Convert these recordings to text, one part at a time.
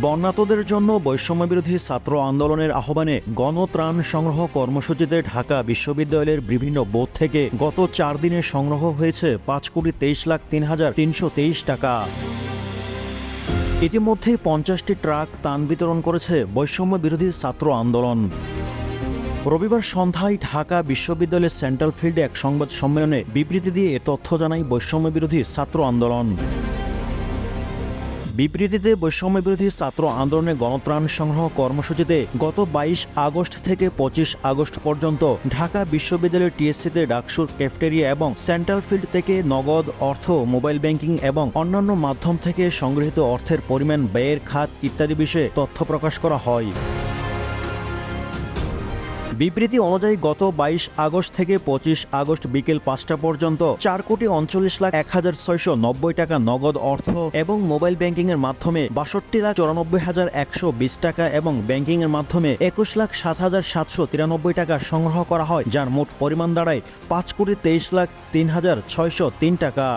বন্যাতদের জন্য বৈষম্যবিরোধী ছাত্র আন্দোলনের আহ্বানে গণত্রাণ সংগ্রহ কর্মসূচিতে ঢাকা বিশ্ববিদ্যালয়ের বিভিন্ন বোর্ড থেকে গত 4 দিনে সংগ্রহ হয়েছে 5,23,03,323 টাকা। ইতিমধ্যেই 50টি ট্রাক ত্রাণ বিতরণ করেছে বৈষম্যবিরোধী ছাত্র আন্দোলন। রবিবার সন্ধ্যায় ঢাকা বিশ্ববিদ্যালয়ের সেন্ট্রাল ফিল্ডে এক সংবাদ সম্মেলনে বিবৃতি দিয়ে এ তথ্য জানায় বৈষম্যবিরোধী ছাত্র আন্দোলন। বিবৃতিতে বৈষম্যবিরোধী ছাত্র আন্দোলনের গণত্রাণ সংগ্রহ কর্মসূচিতে গত 22 আগস্ট থেকে 25 আগস্ট পর্যন্ত ঢাকা বিশ্ববিদ্যালয়ের টিএসসিতে ডাকসুর ক্যাফেটেরিয়া এবং সেন্ট্রাল ফিল্ড থেকে নগদ অর্থ, মোবাইল ব্যাংকিং এবং অন্যান্য মাধ্যম থেকে সংগৃহীত অর্থের পরিমাণ, ব্যয়ের খাত ইত্যাদি বিষয়ে তথ্য প্রকাশ করা হয়। বিবৃতি অনুযায়ী গত 22 আগস্ট থেকে 25 আগস্ট বিকেল 5টা পর্যন্ত 4,39,01,690 টাকা নগদ অর্থ এবং মোবাইল ব্যাংকিংয়ের মাধ্যমে 62,94,120 টাকা এবং ব্যাংকিংয়ের মাধ্যমে 21,07,793 টাকা সংগ্রহ করা হয়, যার মোট পরিমাণ দাঁড়ায় 5,23,03,603 টাকা।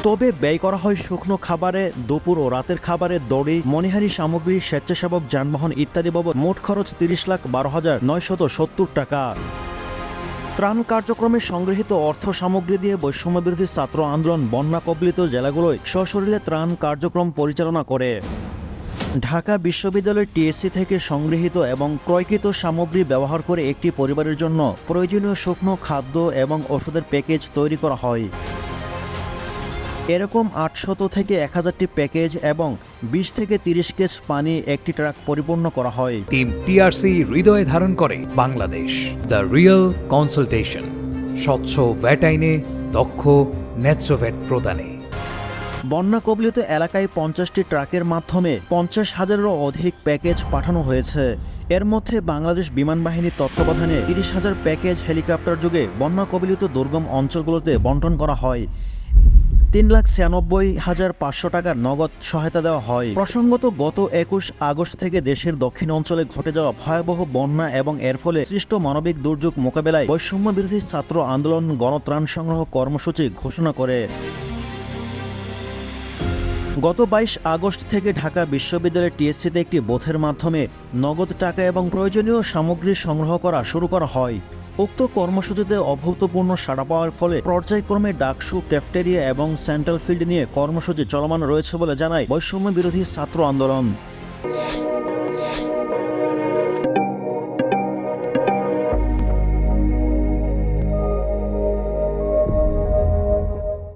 তবে ব্যয় করা হয় শুকনো খাবারে, দুপুর ও রাতের খাবারে, দড়ি, মণিহারি সামগ্রী, স্বেচ্ছাসেবক যানবাহন ইত্যাদি বাবদ মোট খরচ 30,12,970 টাকা। ত্রাণ কার্যক্রমে সংগৃহীত অর্থ সামগ্রী দিয়ে বৈষম্যবিরোধী ছাত্র আন্দোলন বন্যা কবলিত জেলাগুলোয় সশরীরে ত্রাণ কার্যক্রম পরিচালনা করে। ঢাকা বিশ্ববিদ্যালয়ের টিএসসি থেকে সংগৃহীত এবং ক্রয়কৃত সামগ্রী ব্যবহার করে একটি পরিবারের জন্য প্রয়োজনীয় শুকনো খাদ্য এবং ওষুধের প্যাকেজ তৈরি করা হয়। এরকম 800 থেকে 1000টি প্যাকেজ এবং 20 থেকে 30 কেজ পানি একটি ট্রাক পরিপূর্ণ করা হয়। টিম টিআরসি হৃদয়ে ধারণ করে বাংলাদেশ। দ্য রিয়েল কনসালটেশন, স্বচ্ছ ভ্যাট আইনে, দক্ষ ন্যায্য ভ্যাট প্রদানে। বন্যা কবলিত এলাকায় 50টি ট্রাকের মাধ্যমে 50,000-এরও অধিক প্যাকেজ পাঠানো হয়েছে। এর মধ্যে বাংলাদেশ বিমান বাহিনীর তত্ত্বাবধানে 30,000 প্যাকেজ হেলিকপ্টার যোগে বন্যা কবলিত দুর্গম অঞ্চলগুলোতে বণ্টন করা হয়। 3,96,500 টাকার নগদ সহায়তা দেওয়া হয়। প্রসঙ্গত, গত 21 আগস্ট থেকে দেশের দক্ষিণ অঞ্চলে ঘটে যাওয়া ভয়াবহ বন্যা এবং এর ফলে সৃষ্ট মানবিক দুর্যোগ মোকাবেলায় বৈষম্যবিরোধী ছাত্র আন্দোলন গণত্রাণ সংগ্রহ কর্মসূচি ঘোষণা করে। গত 22 আগস্ট থেকে ঢাকা বিশ্ববিদ্যালয়ের টিএসসিতে একটি বোথের মাধ্যমে নগদ টাকা এবং প্রয়োজনীয় সামগ্রী সংগ্রহ করা শুরু করা হয়। উক্ত কর্মসূচিতে অভূতপূর্ণ সাড়া পাওয়ার ফলে পর্যায়ক্রমে ডাকসু, ক্যাফেটেরিয়া এবং সেন্ট্রাল ফিল্ড নিয়ে কর্মসূচি চলমান রয়েছে বলে জানায় বৈষম্য বিরোধী ছাত্র আন্দোলন।